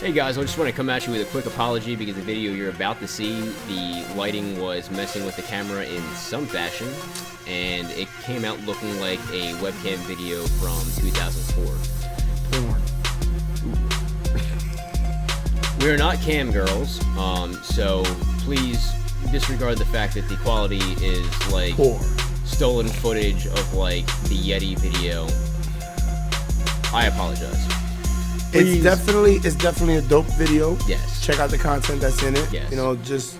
Hey guys, I just want to come at you with a quick apology because the video you're about to see, the lighting was messing with the camera in some fashion, and it came out looking like a webcam video from 2004. Porn. We're not cam girls, so please disregard the fact that the quality is like stolen footage of like the Yeti video. I apologize. It's definitely a dope video. Yes. Check out the content that's in it. Yes. Just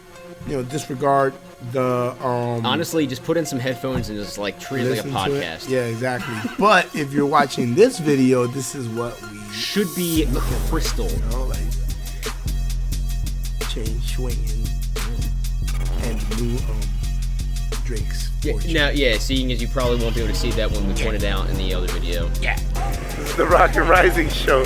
disregard the honestly, just put in some headphones and just like treat it like a podcast. Yeah, exactly. But if you're watching this video, this is what we should be crystal. Like chain swinging and blue drinks. Yeah, seeing as you probably won't be able to see that when we pointed out in the other video. Yeah. This is the Rock and Rising Show.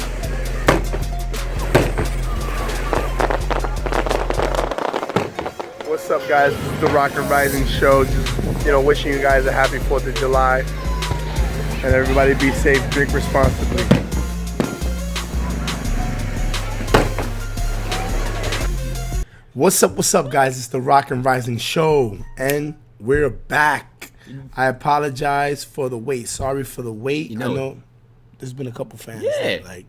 What's up, guys? This is the Rock and Rising Show. Just, wishing you guys a happy 4th of July. And everybody be safe, drink responsibly. What's up, guys? It's the Rock and Rising Show. And we're back. I apologize for the wait. Sorry for the wait. I know there's been a couple fans that,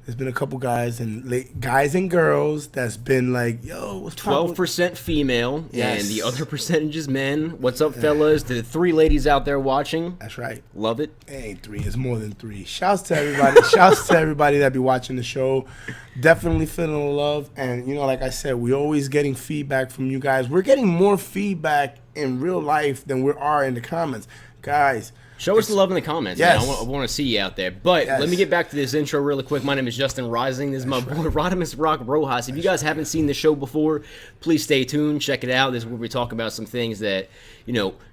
there's been a couple guys and girls that's been like, yo, what's 12% female, and the other percentage is men. What's up, fellas? The 3 ladies out there watching. That's right. Love it. It ain't 3. It's more than 3. Shouts to everybody. Shouts to everybody that be watching the show. Definitely feeling the love. And, like I said, we're always getting feedback from you guys. We're getting more feedback in real life than we are in the comments. Guys, show us the love in the comments. Yes. Man. I want to see you out there. But let me get back to this intro really quick. My name is Justin Rising. This is my boy Rodimus Rock Rojas. If you guys haven't seen the show before, please stay tuned. Check it out. This is where we talk about some things that,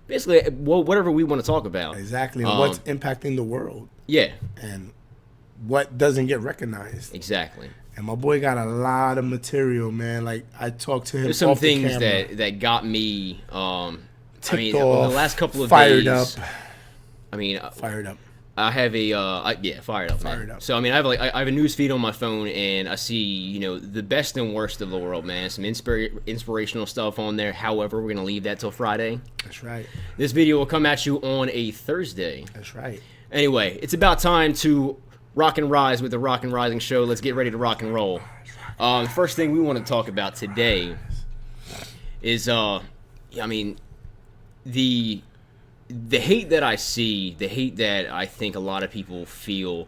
basically whatever we want to talk about. Exactly. And what's impacting the world. Yeah. And what doesn't get recognized. Exactly. And my boy got a lot of material, man. Like, I talked to him There's some off the things camera. that got me, ticked the off, last couple of fired days. up. Fired up. I have a fired up, man. Fired up. So I have a news feed on my phone, and I see the best and worst of the world, man. Some inspirational stuff on there. However, we're gonna leave that till Friday. That's right. This video will come at you on a Thursday. That's right. Anyway, it's about time to rock and rise with the Rock and Rising Show. Let's get ready to rock and roll. The first thing we want to talk about today is the hate that I see, the hate that I think a lot of people feel,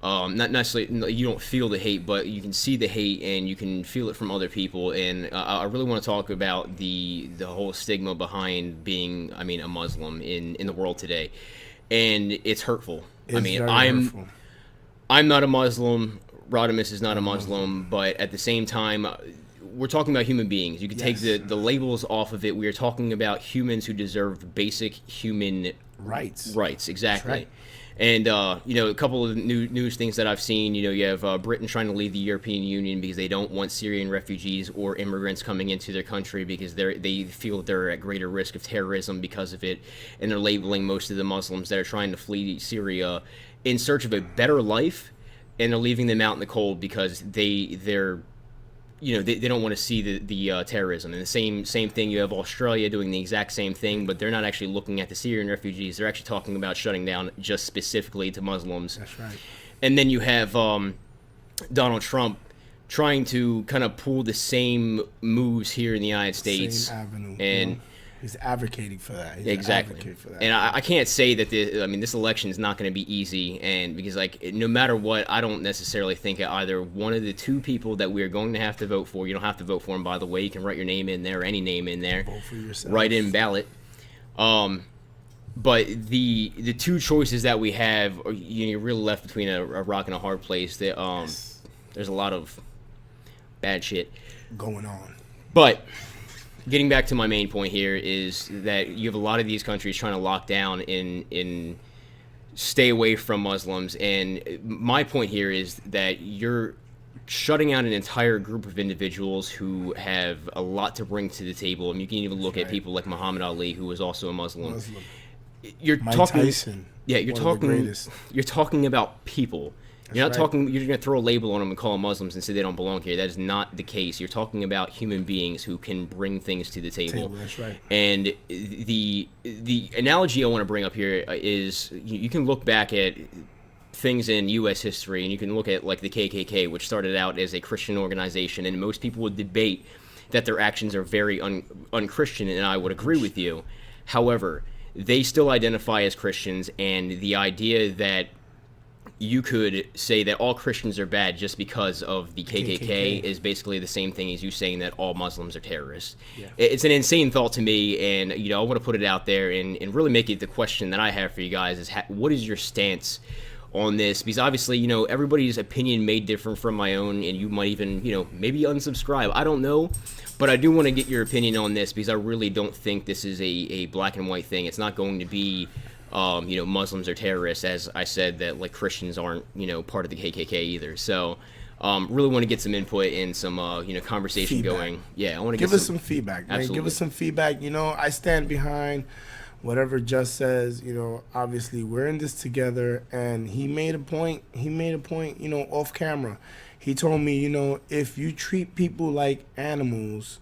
not necessarily, you don't feel the hate, but you can see the hate and you can feel it from other people. And I really want to talk about the whole stigma behind being, a Muslim in the world today. And it's hurtful. Hurtful. I'm not a Muslim. Rodimus is not a Muslim, but at the same time, we're talking about human beings. You can take the labels off of it. We are talking about humans who deserve basic human rights. Rights, exactly. Right. And a couple of news things that I've seen. You have Britain trying to leave the European Union because they don't want Syrian refugees or immigrants coming into their country because they feel they're at greater risk of terrorism because of it, and they're labeling most of the Muslims that are trying to flee Syria in search of a better life, and they're leaving them out in the cold because they're they don't want to see the terrorism. And the same thing, you have Australia doing the exact same thing, but they're not actually looking at the Syrian refugees. They're actually talking about shutting down just specifically to Muslims. That's right. And then you have Donald Trump trying to kind of pull the same moves here in the United States. Same avenue. And he's advocating for that. He's exactly. For that. And I can't say that this election is not going to be easy, and because no matter what, I don't necessarily think either one of the 2 people that we're going to have to vote for. You don't have to vote for them, by the way. You can write your name in there, any name in there. Vote for yourself. Write in ballot. But the 2 choices that we have, you're really left between a rock and a hard place. That there's a lot of bad shit going on. But getting back to my main point here is that you have a lot of these countries trying to lock down and stay away from Muslims. And my point here is that you're shutting out an entire group of individuals who have a lot to bring to the table. And you can even look at people like Muhammad Ali, who was also a Muslim. Mike Tyson. Yeah, you're talking about people. You're not right. talking. You're going to throw a label on them and call them Muslims and say they don't belong here. That is not the case. You're talking about human beings who can bring things to the table. That's right. And the analogy I want to bring up here is you can look back at things in U.S. history, and you can look at like the KKK, which started out as a Christian organization, and most people would debate that their actions are very unchristian, and I would agree with you. However, they still identify as Christians, and the idea that you could say that all Christians are bad just because of the KKK is basically the same thing as you saying that all Muslims are terrorists. Yeah. It's an insane thought to me, and I want to put it out there and really make it the question that I have for you guys is what is your stance on this? Because obviously, everybody's opinion may differ from my own, and you might even, maybe unsubscribe. I don't know. But I do want to get your opinion on this because I really don't think this is a black and white thing. It's not going to be, Muslims are terrorists, as I said that like Christians aren't, part of the KKK either. So, really want to get some input and some, conversation feedback. Going. Yeah, I want to give us some feedback. Man. Absolutely. Give us some feedback. I stand behind whatever Just says. Obviously we're in this together, and he made a point. Off camera. He told me, if you treat people like animals,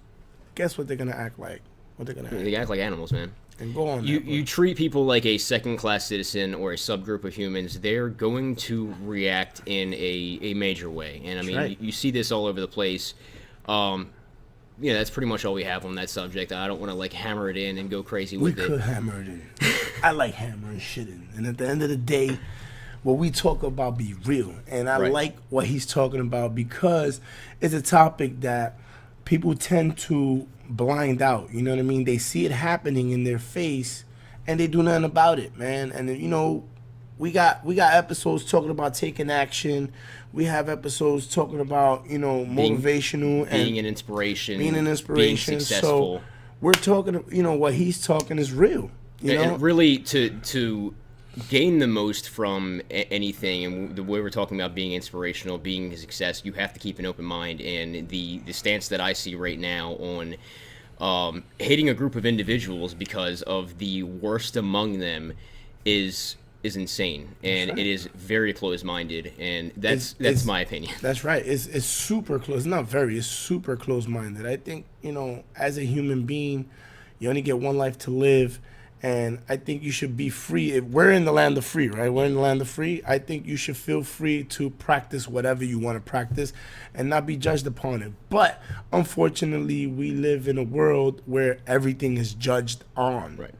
guess what they're gonna act like? They act like animals, man. And go on. You treat people like a second-class citizen or a subgroup of humans, they're going to react in a major way. And I mean, right. you see this all over the place. That's pretty much all we have on that subject. I don't want to like hammer it in and go crazy with it. We could hammer it in. I like hammering shit in. And at the end of the day, what we talk about be real. And I like what he's talking about because it's a topic that people tend to blind out. You know what I mean? They see it happening in their face and they do nothing about it, man. And we got episodes talking about taking action. We have episodes talking about, motivational being and an inspiration. Being successful. So we're talking, what he's talking is real. And really to gain the most from anything, and the way we're talking about being inspirational, being a success, you have to keep an open mind. And the stance that I see right now on hating a group of individuals because of the worst among them is insane, and it is very close-minded, and that's my opinion. That's right. It's super close. Not very. It's super close-minded. I think as a human being, you only get one life to live. And I think you should be free. If we're in the land of free, right? We're in the land of free. I think you should feel free to practice whatever you want to practice and not be judged upon it. But unfortunately, we live in a world where everything is judged on. Right.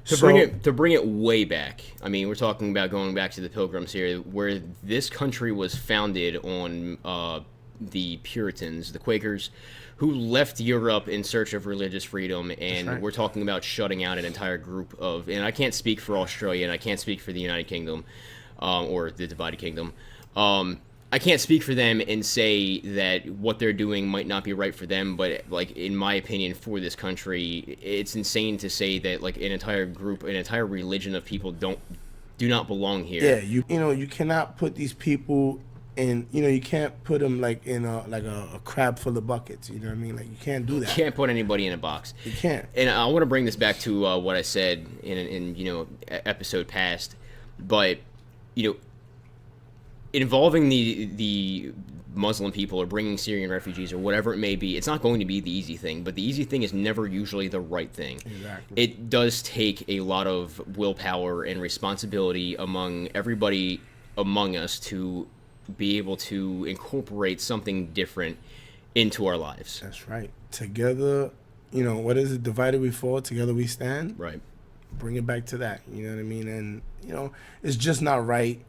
To bring it way back, I mean, we're talking about going back to the Pilgrims here, where this country was founded on the Puritans, the Quakers, who left Europe in search of religious freedom, and we're talking about shutting out an entire group of, and I can't speak for Australia, and I can't speak for the United Kingdom, or the divided kingdom. I can't speak for them and say that what they're doing might not be right for them, but like in my opinion, for this country, it's insane to say that like an entire group, an entire religion of people do not belong here. Yeah, you cannot put these people in, you can't put them like in a crab full of buckets. You know what I mean? Like you can't do that. You can't put anybody in a box. You can't. And I want to bring this back to what I said in episode past, but involving the Muslim people or bringing Syrian refugees or whatever it may be, it's not going to be the easy thing, but the easy thing is never usually the right thing. Exactly. It does take a lot of willpower and responsibility among everybody among us to be able to incorporate something different into our lives. That's right. Together, what is it? Divided we fall, together we stand. Right. Bring it back to that. You know what I mean? And, it's just not right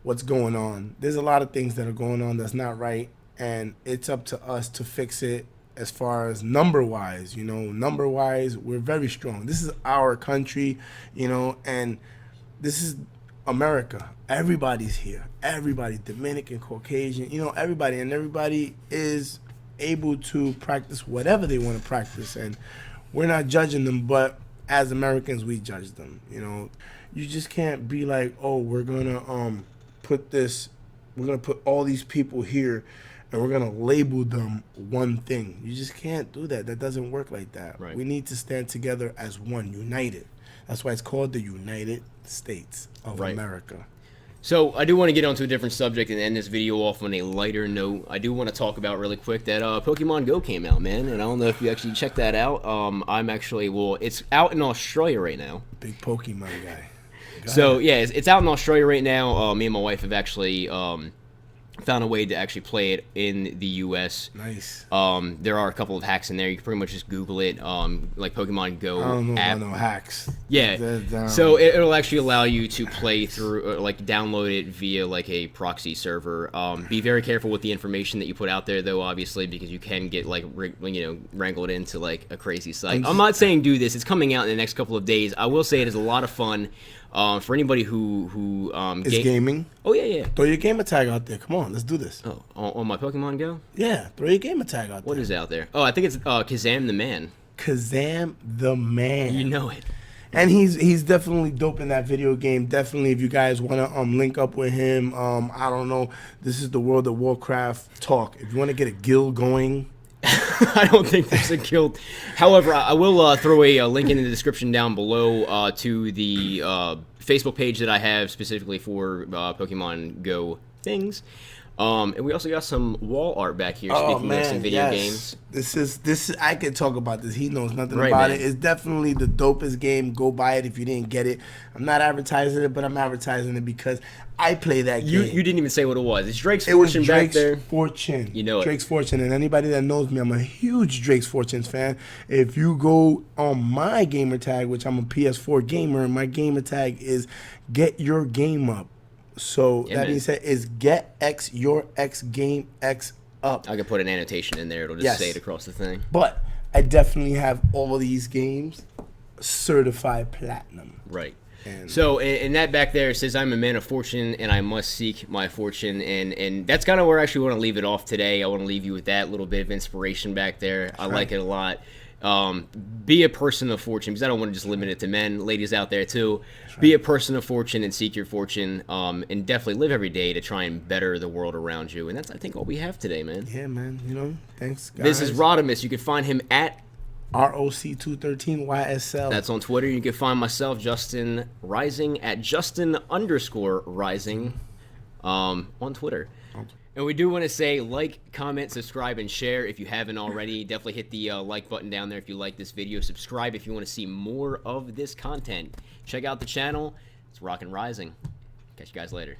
what's going on. There's a lot of things that are going on that's not right, and it's up to us to fix it as far as number-wise. Number-wise, we're very strong. This is our country, and this is America. Everybody's here. Everybody, Dominican, Caucasian, everybody. And everybody is able to practice whatever they want to practice. And we're not judging them, but as Americans, we judge them. You just can't be like, oh, we're going to put all these people here and we're going to label them one thing. You just can't do that. That doesn't work like that. Right. We need to stand together as one, united. That's why it's called the United States of America. So I do want to get onto a different subject and end this video off on a lighter note. I do want to talk about really quick that Pokemon Go came out, man, and I don't know if you actually checked that out. I'm actually, well, it's out in Australia right now. Big Pokemon guy. So yeah, it's out in Australia right now. Me and my wife have actually found a way to actually play it in the U.S. Nice. There are a couple of hacks in there. You can pretty much just Google it, like Pokemon Go I don't know app. about no hacks. Yeah. So it'll actually allow you to play through, like download it via like a proxy server. Be very careful with the information that you put out there, though, obviously, because you can get like wrangled into like a crazy site. I'm not saying do this. It's coming out in the next couple of days. I will say it is a lot of fun. For anybody who is gaming. Oh yeah. Throw your gamer tag out there. Come on, let's do this. Oh, on my Pokemon Go. Yeah, throw your gamer tag out there. What is out there? Oh, I think it's Kazam the Man. Kazam the Man. You know it. And he's definitely dope in that video game. Definitely, if you guys want to link up with him, I don't know. This is the World of Warcraft talk. If you want to get a guild going. I don't think there's a guild. However, I will throw a link in the description down below to the Facebook page that I have specifically for Pokemon Go things. And we also got some wall art back here. Speaking of some video games, this is I could talk about this. He knows nothing about it. It's definitely the dopest game. Go buy it if you didn't get it. I'm not advertising it, but I'm advertising it because I play that game. You didn't even say what it was. It's Drake's Fortune back there. Fortune. You know it. Drake's Fortune. And anybody that knows me, I'm a huge Drake's Fortunes fan. If you go on my gamer tag, which I'm a PS4 gamer, and my gamer tag is Get Your Game Up. So that being said, is Get Your X Game X Up. I could put an annotation in there. It'll just say it across the thing. But I definitely have all these games certified platinum. Right. So, and that back there says, I'm a man of fortune, and I must seek my fortune. And that's kind of where I actually want to leave it off today. I want to leave you with that little bit of inspiration back there. I like it a lot. Be a person of fortune, because I don't want to just limit it to men, ladies out there too. Be a person of fortune and seek your fortune, and definitely live every day to try and better the world around you. And that's, I think, all we have today, man. Yeah, man. You know, thanks, guys. This is Rodimus. You can find him at ROC213YSL. That's on Twitter. You can find myself, Justin Rising, at Justin_Rising on Twitter. And we do want to say like, comment, subscribe, and share if you haven't already. Definitely hit the like button down there if you like this video. Subscribe if you want to see more of this content. Check out the channel. It's Rockin' Rising. Catch you guys later.